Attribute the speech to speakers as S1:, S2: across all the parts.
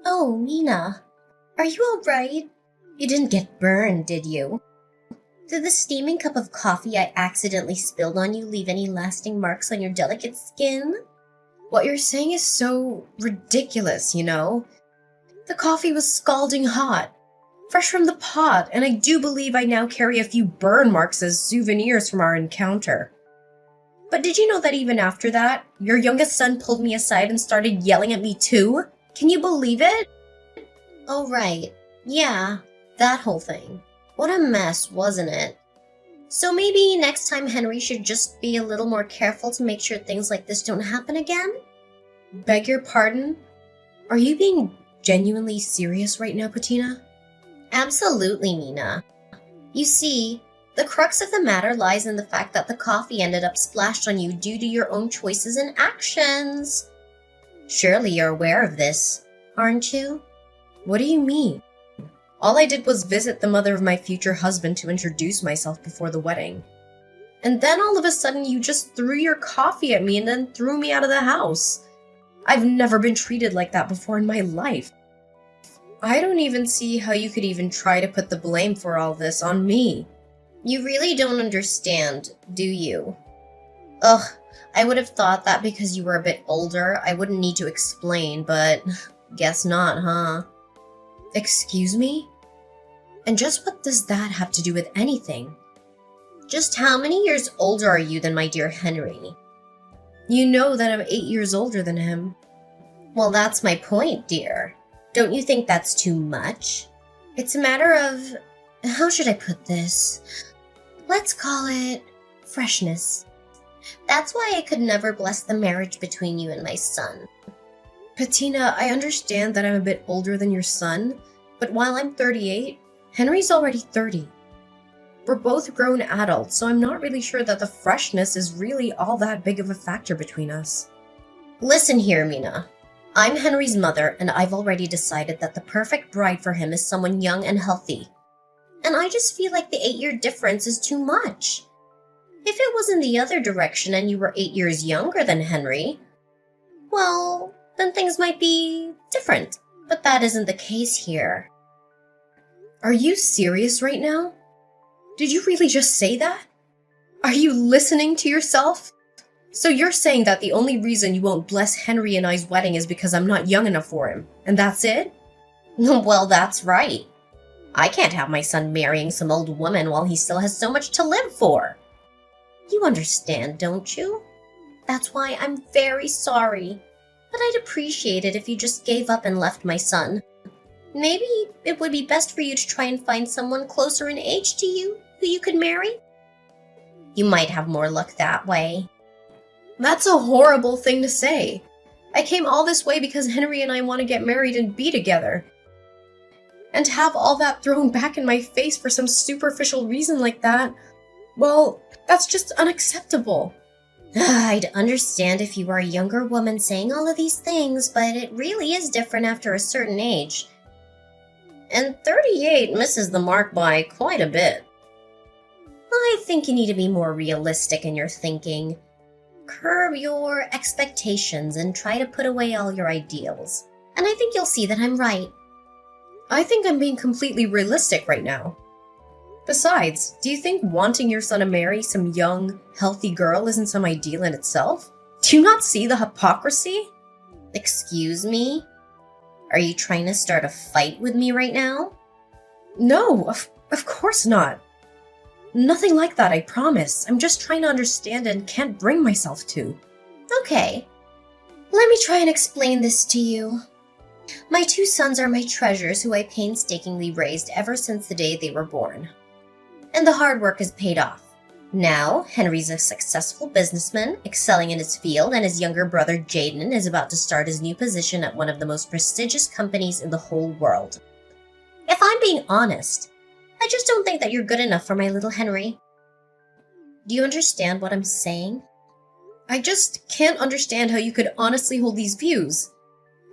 S1: Oh, Mina, are you alright? You didn't get burned, did you? Did the steaming cup of coffee I accidentally spilled on you leave any lasting marks on your delicate skin?
S2: What you're saying is so ridiculous, you know? The coffee was scalding hot, fresh from the pot, and I do believe I now carry a few burn marks as souvenirs from our encounter. But did you know that even after that, your youngest son pulled me aside and started yelling at me too? Can you believe it?
S1: Oh, right. Yeah, that whole thing. What a mess, wasn't it? So maybe next time Henry should just be a little more careful to make sure things like this don't happen again?
S2: Beg your pardon? Are you being genuinely serious right now, Patina?
S1: Absolutely, Mina. You see, the crux of the matter lies in the fact that the coffee ended up splashed on you due to your own choices and actions. Surely you're aware of this, aren't you?
S2: What do you mean? All I did was visit the mother of my future husband to introduce myself before the wedding. And then all of a sudden you just threw your coffee at me and then threw me out of the house. I've never been treated like that before in my life. I don't even see how you could even try to put the blame for all this on me.
S1: You really don't understand, do you? Ugh, I would have thought that because you were a bit older, I wouldn't need to explain, but guess not, huh?
S2: Excuse me? And just what does that have to do with anything?
S1: Just how many years older are you than my dear Henry?
S2: You know that I'm 8 years older than him.
S1: Well, that's my point, dear. Don't you think that's too much? It's a matter of, how should I put this? Let's call it freshness. That's why I could never bless the marriage between you and my son.
S2: Patina, I understand that I'm a bit older than your son, but while I'm 38, Henry's already 30. We're both grown adults, so I'm not really sure that the freshness is really all that big of a factor between us.
S1: Listen here, Mina. I'm Henry's mother, and I've already decided that the perfect bride for him is someone young and healthy. And I just feel like the 8-year difference is too much. If it was in the other direction and you were 8 years younger than Henry, well, then things might be different. But that isn't the case here.
S2: Are you serious right now? Did you really just say that? Are you listening to yourself? So you're saying that the only reason you won't bless Henry and I's wedding is because I'm not young enough for him, and that's it?
S1: Well, that's right. I can't have my son marrying some old woman while he still has so much to live for. You understand, don't you? That's why I'm very sorry. But I'd appreciate it if you just gave up and left my son. Maybe it would be best for you to try and find someone closer in age to you who you could marry. You might have more luck that way.
S2: That's a horrible thing to say. I came all this way because Henry and I want to get married and be together. And to have all that thrown back in my face for some superficial reason like that, well, that's just unacceptable.
S1: I'd understand if you were a younger woman saying all of these things, but it really is different after a certain age. And 38 misses the mark by quite a bit. I think you need to be more realistic in your thinking. Curb your expectations and try to put away all your ideals. And I think you'll see that I'm right.
S2: I think I'm being completely realistic right now. Besides, do you think wanting your son to marry some young, healthy girl isn't some ideal in itself? Do you not see the hypocrisy?
S1: Excuse me? Are you trying to start a fight with me right now?
S2: No, of course not. Nothing like that, I promise. I'm just trying to understand and can't bring myself to.
S1: Okay. Let me try and explain this to you. My 2 sons are my treasures who I painstakingly raised ever since the day they were born. And the hard work is paid off. Now, Henry's a successful businessman, excelling in his field, and his younger brother Jaden is about to start his new position at one of the most prestigious companies in the whole world. If I'm being honest, I just don't think that you're good enough for my little Henry. Do you understand what I'm saying?
S2: I just can't understand how you could honestly hold these views.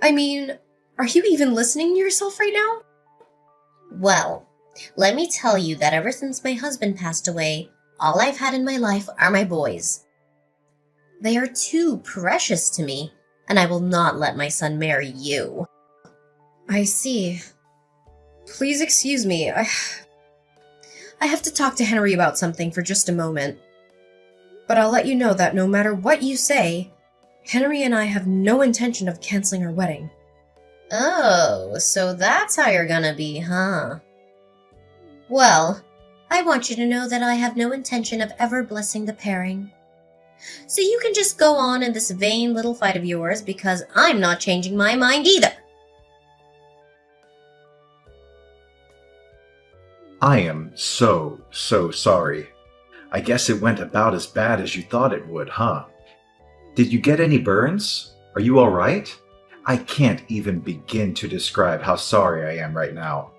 S2: I mean, are you even listening to yourself right now?
S1: Well, let me tell you that ever since my husband passed away, all I've had in my life are my boys. They are too precious to me, and I will not let my son marry you.
S2: I see. Please excuse me. I have to talk to Henry about something for just a moment. But I'll let you know that no matter what you say, Henry and I have no intention of canceling our wedding.
S1: Oh, so that's how you're gonna be, huh? Well, I want you to know that I have no intention of ever blessing the pairing. So you can just go on in this vain little fight of yours because I'm not changing my mind either.
S3: I am so sorry. I guess it went about as bad as you thought it would, huh? Did you get any burns? Are you alright? I can't even begin to describe how sorry I am right now.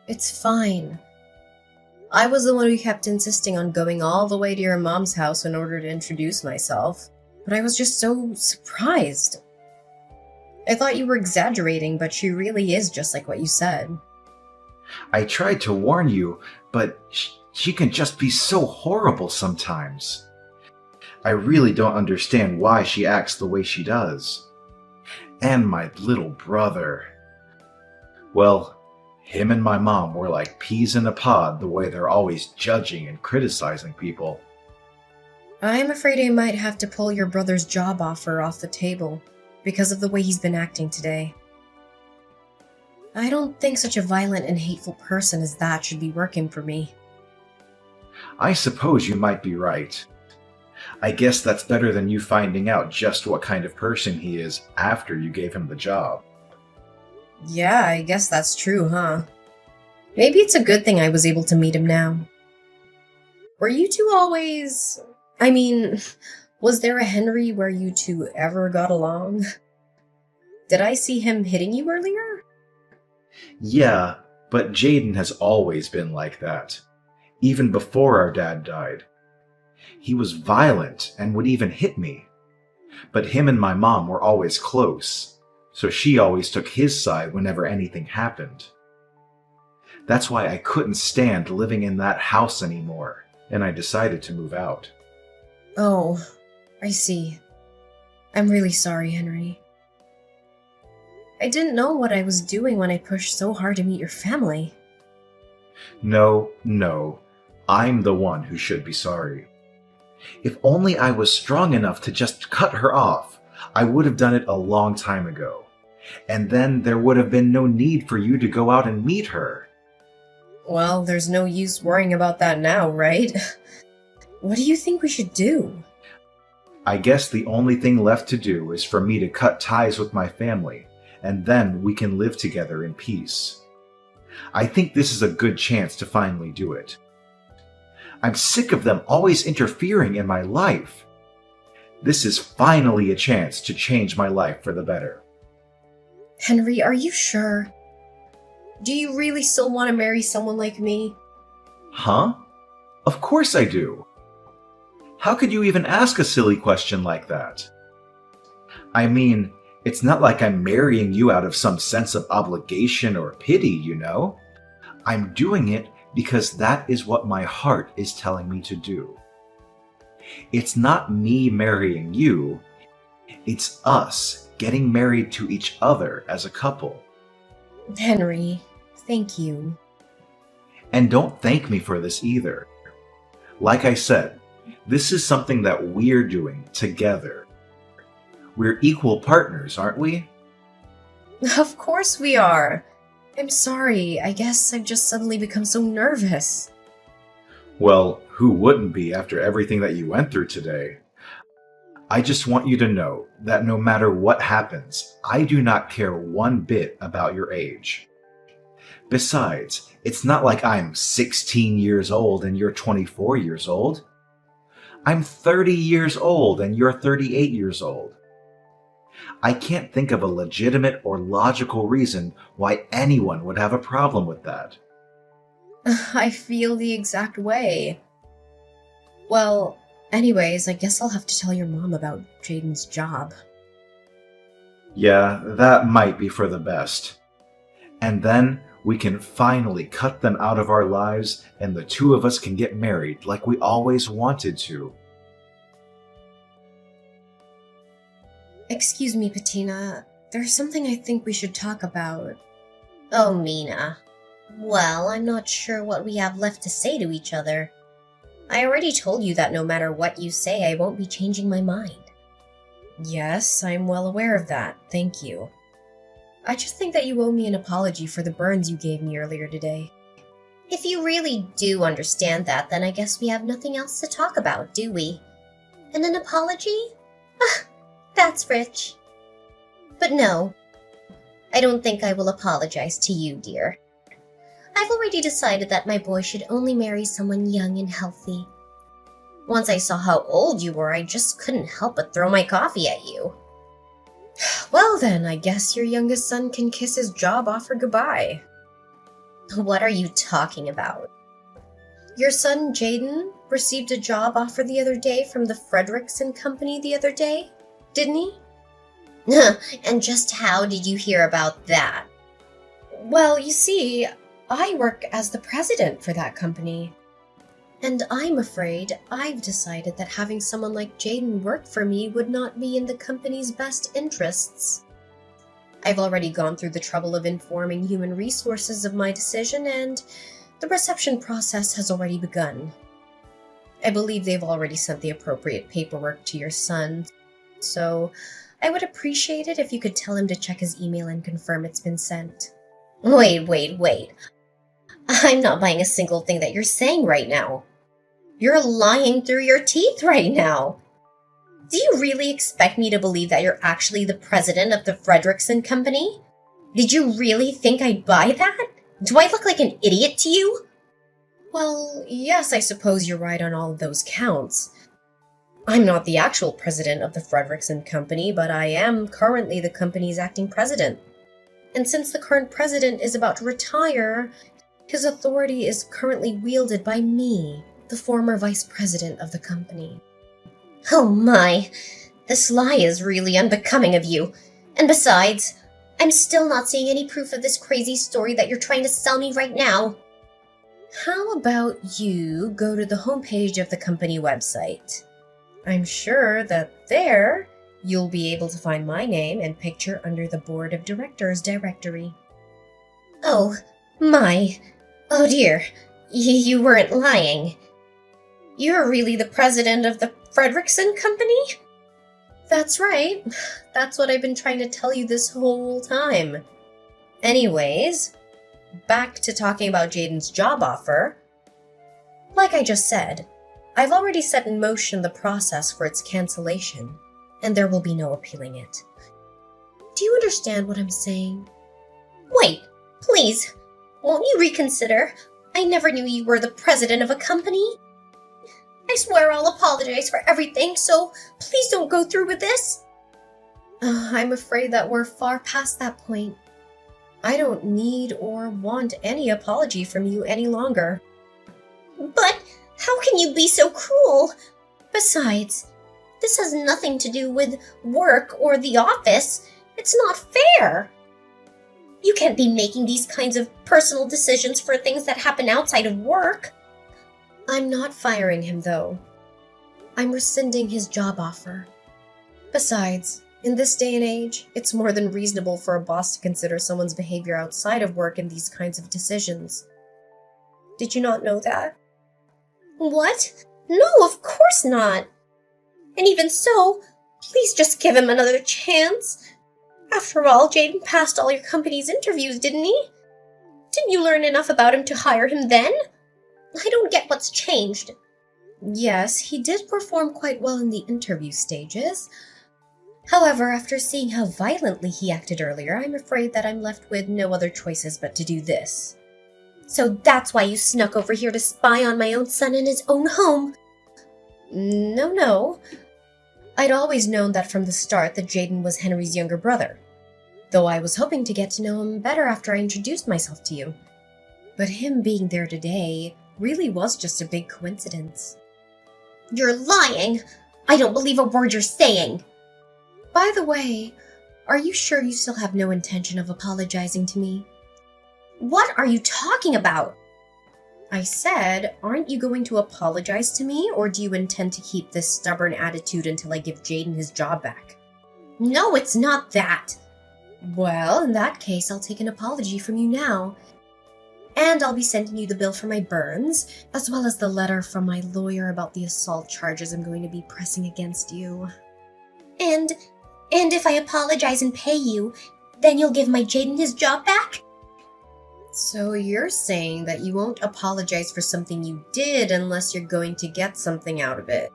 S2: It's fine. I was the one who kept insisting on going all the way to your mom's house in order to introduce myself, but I was just so surprised. I thought you were exaggerating, but she really is just like what you said.
S3: I tried to warn you, but she can just be so horrible sometimes. I really don't understand why she acts the way she does. And my little brother. Well, him and my mom were like peas in a pod the way they're always judging and criticizing people.
S2: I'm afraid I might have to pull your brother's job offer off the table because of the way he's been acting today. I don't think such a violent and hateful person as that should be working for me.
S3: I suppose you might be right. I guess that's better than you finding out just what kind of person he is after you gave him the job.
S2: Yeah, I guess that's true, huh? Maybe it's a good thing I was able to meet him now. Were you two always... was there a Henry where you two ever got along? Did I see him hitting you earlier?
S3: Yeah, but Jaden has always been like that. Even before our dad died. He was violent and would even hit me. But him and my mom were always close, so she always took his side whenever anything happened. That's why I couldn't stand living in that house anymore, and I decided to move out.
S2: Oh, I see. I'm really sorry, Henry. I didn't know what I was doing when I pushed so hard to meet your family.
S3: No, I'm the one who should be sorry. If only I was strong enough to just cut her off, I would have done it a long time ago. And then there would have been no need for you to go out and meet her.
S2: Well, there's no use worrying about that now, right? What do you think we should do?
S3: I guess the only thing left to do is for me to cut ties with my family, and then we can live together in peace. I think this is a good chance to finally do it. I'm sick of them always interfering in my life. This is finally a chance to change my life for the better.
S2: Henry, are you sure? Do you really still want to marry someone like me?
S3: Huh? Of course I do. How could you even ask a silly question like that? I mean, it's not like I'm marrying you out of some sense of obligation or pity, you know? I'm doing it because that is what my heart is telling me to do. It's not me marrying you, it's us getting married to each other as a couple.
S2: Henry, thank you.
S3: And don't thank me for this either. Like I said, this is something that we're doing together. We're equal partners, aren't we?
S2: Of course we are. I'm sorry, I guess I've just suddenly become so nervous.
S3: Well, who wouldn't be after everything that you went through today? I just want you to know that no matter what happens, I do not care one bit about your age. Besides, it's not like I'm 16 years old and you're 24 years old. I'm 30 years old and you're 38 years old. I can't think of a legitimate or logical reason why anyone would have a problem with that.
S2: I feel the exact way. Well, anyways, I guess I'll have to tell your mom about Jaden's job.
S3: Yeah, that might be for the best. And then we can finally cut them out of our lives and the two of us can get married like we always wanted to.
S2: Excuse me, Patina. There's something I think we should talk about.
S1: Oh, Mina. Well, I'm not sure what we have left to say to each other. I already told you that no matter what you say, I won't be changing my mind.
S2: Yes, I'm well aware of that. Thank you. I just think that you owe me an apology for the burns you gave me earlier today.
S1: If you really do understand that, then I guess we have nothing else to talk about, do we? And an apology? Ah, that's rich. But no, I don't think I will apologize to you, dear. I've already decided that my boy should only marry someone young and healthy. Once I saw how old you were, I just couldn't help but throw my coffee at you.
S2: Well then, I guess your youngest son can kiss his job offer goodbye.
S1: What are you talking about?
S2: Your son, Jaden, received a job offer the other day from the Frederickson Company the other day, didn't he?
S1: And just how did you hear about that?
S2: Well, you see, I work as the president for that company. And I'm afraid I've decided that having someone like Jaden work for me would not be in the company's best interests. I've already gone through the trouble of informing human resources of my decision, and the reception process has already begun. I believe they've already sent the appropriate paperwork to your son, so I would appreciate it if you could tell him to check his email and confirm it's been sent.
S1: Wait. I'm not buying a single thing that you're saying right now. You're lying through your teeth right now. Do you really expect me to believe that you're actually the president of the Frederickson Company? Did you really think I'd buy that? Do I look like an idiot to you?
S2: Well, yes, I suppose you're right on all of those counts. I'm not the actual president of the Frederickson Company, but I am currently the company's acting president. And since the current president is about to retire, his authority is currently wielded by me, the former vice president of the company.
S1: Oh my, this lie is really unbecoming of you. And besides, I'm still not seeing any proof of this crazy story that you're trying to sell me right now.
S2: How about you go to the homepage of the company website? I'm sure that there you'll be able to find my name and picture under the Board of Directors directory.
S1: Oh, my. Oh dear, you weren't lying. You're really the president of the Frederickson Company?
S2: That's right. That's what I've been trying to tell you this whole time. Anyways, back to talking about Jaden's job offer. Like I just said, I've already set in motion the process for its cancellation, and there will be no appealing it. Do you understand what I'm saying?
S1: Wait, please, won't you reconsider? I never knew you were the president of a company. I swear I'll apologize for everything, so please don't go through with this.
S2: I'm afraid that we're far past that point. I don't need or want any apology from you any longer.
S1: But how can you be so cruel? Besides, this has nothing to do with work or the office. It's not fair. You can't be making these kinds of personal decisions for things that happen outside of work.
S2: I'm not firing him, though. I'm rescinding his job offer. Besides, in this day and age, it's more than reasonable for a boss to consider someone's behavior outside of work in these kinds of decisions. Did you not know that?
S1: What? No, of course not. And even so, please just give him another chance. After all, Jaden passed all your company's interviews, didn't he? Didn't you learn enough about him to hire him then? I don't get what's changed.
S2: Yes, he did perform quite well in the interview stages. However, after seeing how violently he acted earlier, I'm afraid that I'm left with no other choices but to do this.
S1: So that's why you snuck over here to spy on my own son in his own home?
S2: No. I'd always known that from the start that Jaden was Henry's younger brother, though I was hoping to get to know him better after I introduced myself to you. But him being there today really was just a big coincidence.
S1: You're lying! I don't believe a word you're saying!
S2: By the way, are you sure you still have no intention of apologizing to me?
S1: What are you talking about?
S2: I said, aren't you going to apologize to me, or do you intend to keep this stubborn attitude until I give Jaden his job back?
S1: No, it's not that.
S2: Well, in that case, I'll take an apology from you now. And I'll be sending you the bill for my burns, as well as the letter from my lawyer about the assault charges I'm going to be pressing against you.
S1: And if I apologize and pay you, then you'll give my Jaden his job back?
S2: So you're saying that you won't apologize for something you did unless you're going to get something out of it.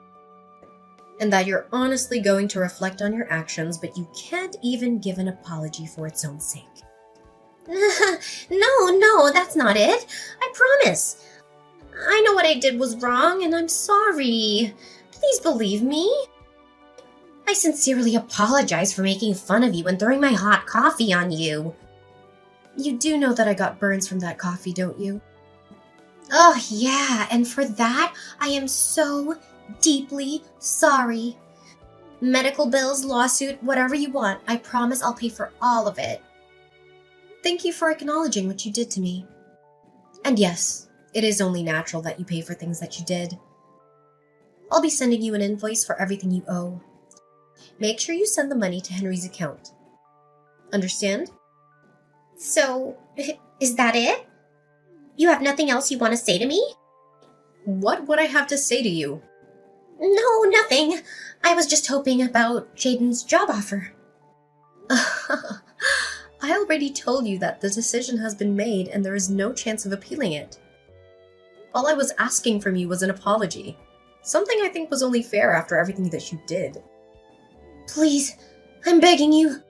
S2: And that you're honestly going to reflect on your actions, but you can't even give an apology for its own sake.
S1: No, that's not it. I promise. I know what I did was wrong, and I'm sorry. Please believe me. I sincerely apologize for making fun of you and throwing my hot coffee on you.
S2: You do know that I got burns from that coffee, don't you?
S1: Oh, yeah, and for that, I am so deeply sorry. Medical bills, lawsuit, whatever you want, I promise I'll pay for all of it.
S2: Thank you for acknowledging what you did to me. And yes, it is only natural that you pay for things that you did. I'll be sending you an invoice for everything you owe. Make sure you send the money to Henry's account. Understand?
S1: So, is that it? You have nothing else you want to say to me?
S2: What would I have to say to you?
S1: No, nothing. I was just hoping about Jaden's job offer.
S2: I already told you that the decision has been made and there is no chance of appealing it. All I was asking from you was an apology. Something I think was only fair after everything that you did.
S1: Please, I'm begging you.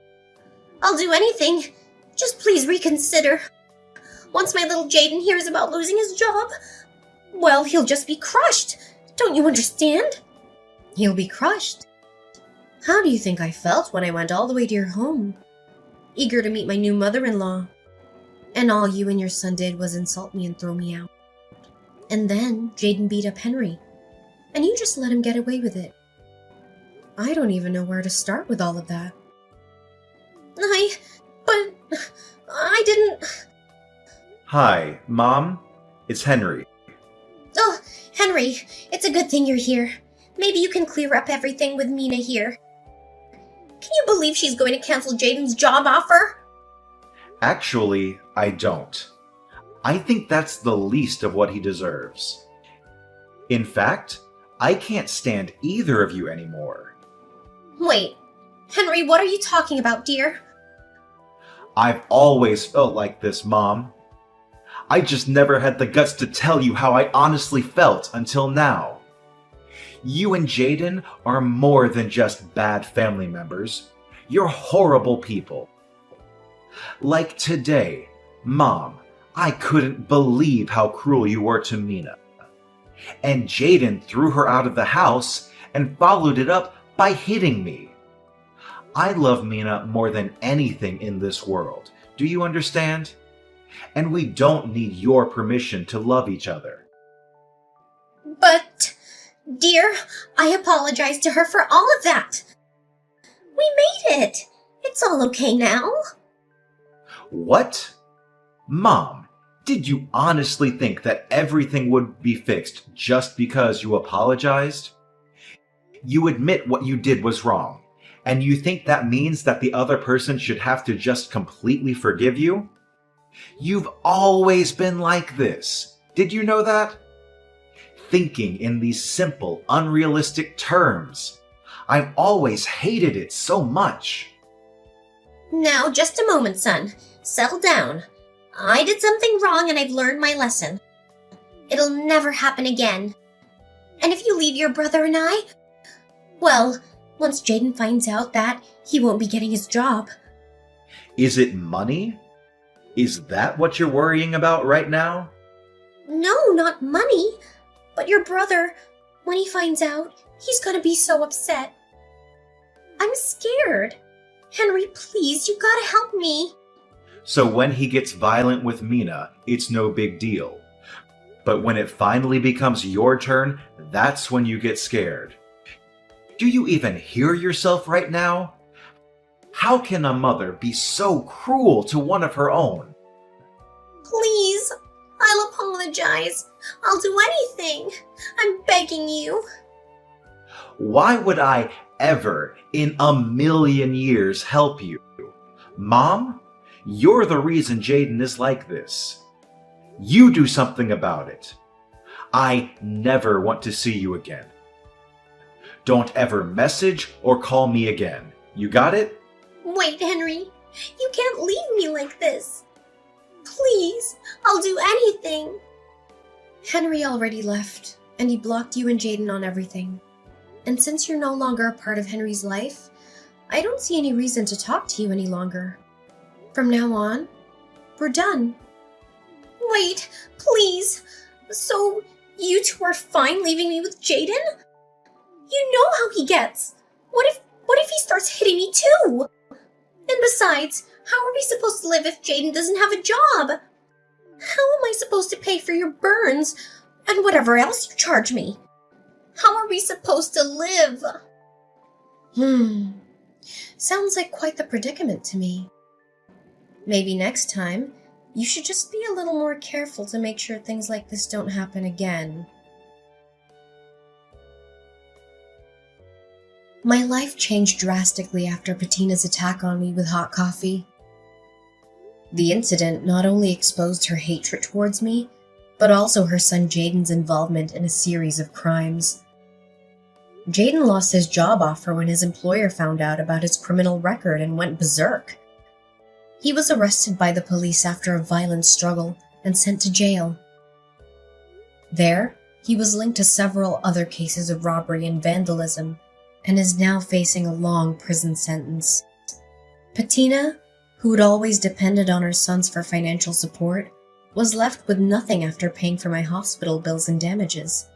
S1: I'll do anything. Just please reconsider. Once my little Jaden hears about losing his job, well, he'll just be crushed. Don't you understand?
S2: He'll be crushed. How do you think I felt when I went all the way to your home, eager to meet my new mother-in-law? And all you and your son did was insult me and throw me out. And then Jaden beat up Henry, and you just let him get away with it. I don't even know where to start with all of that.
S1: But I didn't...
S3: Hi, Mom. It's Henry.
S1: Oh, Henry, it's a good thing you're here. Maybe you can clear up everything with Mina here. Can you believe she's going to cancel Jaden's job offer?
S3: Actually, I don't. I think that's the least of what he deserves. In fact, I can't stand either of you anymore.
S1: Wait, Henry, what are you talking about, dear?
S3: I've always felt like this, Mom. I just never had the guts to tell you how I honestly felt until now. You and Jaden are more than just bad family members. You're horrible people. Like today, Mom, I couldn't believe how cruel you were to Mina. And Jaden threw her out of the house and followed it up by hitting me. I love Mina more than anything in this world. Do you understand? And we don't need your permission to love each other.
S1: But, dear, I apologize to her for all of that. We made it. It's all okay now.
S3: What? Mom, did you honestly think that everything would be fixed just because you apologized? You admit what you did was wrong, and you think that means that the other person should have to just completely forgive you? You've always been like this. Did you know that? Thinking in these simple, unrealistic terms. I've always hated it so much.
S1: Now, just a moment, son. Settle down. I did something wrong and I've learned my lesson. It'll never happen again. And if you leave your brother and I, well, once Jaden finds out that, he won't be getting his job.
S3: Is it money? Is that what you're worrying about right now?
S1: No, not money. But your brother, when he finds out, he's gonna be so upset. I'm scared. Henry, please, you gotta help me.
S3: So when he gets violent with Mina, it's no big deal. But when it finally becomes your turn, that's when you get scared. Do you even hear yourself right now? How can a mother be so cruel to one of her own?
S1: Please, I'll apologize. I'll do anything. I'm begging you.
S3: Why would I ever in a million years help you? Mom, you're the reason Jaden is like this. You do something about it. I never want to see you again. Don't ever message or call me again. You got it?
S1: Wait, Henry. You can't leave me like this. Please, I'll do anything.
S2: Henry already left, and he blocked you and Jaden on everything. And since you're no longer a part of Henry's life, I don't see any reason to talk to you any longer. From now on, we're done.
S1: Wait, please. So, you two are fine leaving me with Jaden? You know how he gets. What if he starts hitting me too? And besides, how are we supposed to live if Jaden doesn't have a job? How am I supposed to pay for your burns and whatever else you charge me? How are we supposed to live?
S2: Sounds like quite the predicament to me. Maybe next time, you should just be a little more careful to make sure things like this don't happen again. My life changed drastically after Patina's attack on me with hot coffee. The incident not only exposed her hatred towards me, but also her son Jaden's involvement in a series of crimes. Jaden lost his job offer when his employer found out about his criminal record and went berserk. He was arrested by the police after a violent struggle and sent to jail. There, he was linked to several other cases of robbery and vandalism, and is now facing a long prison sentence. Patina, who had always depended on her sons for financial support, was left with nothing after paying for my hospital bills and damages.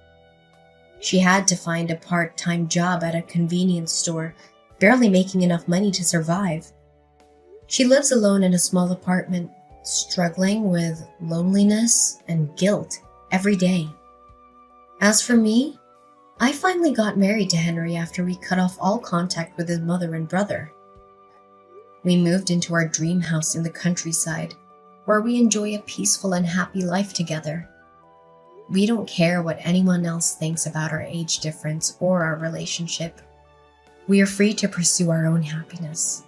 S2: She had to find a part-time job at a convenience store, barely making enough money to survive. She lives alone in a small apartment, struggling with loneliness and guilt every day. As for me, I finally got married to Henry after we cut off all contact with his mother and brother. We moved into our dream house in the countryside, where we enjoy a peaceful and happy life together. We don't care what anyone else thinks about our age difference or our relationship. We are free to pursue our own happiness.